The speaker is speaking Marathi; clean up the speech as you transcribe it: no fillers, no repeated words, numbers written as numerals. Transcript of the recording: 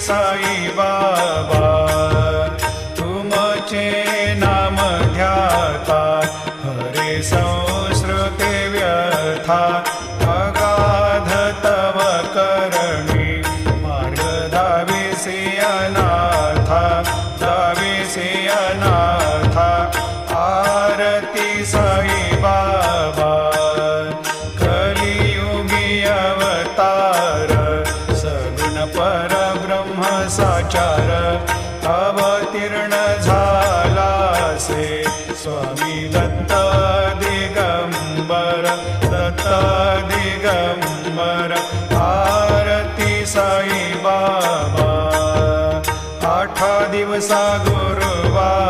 साई बाबा तुमचे नाम ध्याता हरे संस्कृते व्यथा अगाध तव करणी मार्ग दाविसी अनाथा दाविसी अनाथा आरती साई बाबा कलियुगी अवतार सगुण परब्रह्म साचार अवतीर्ण झालासे स्वामी दत्त दिगंबर दत्त दिगंबर आरती साई बाबा आठा दिवसा गुरुवार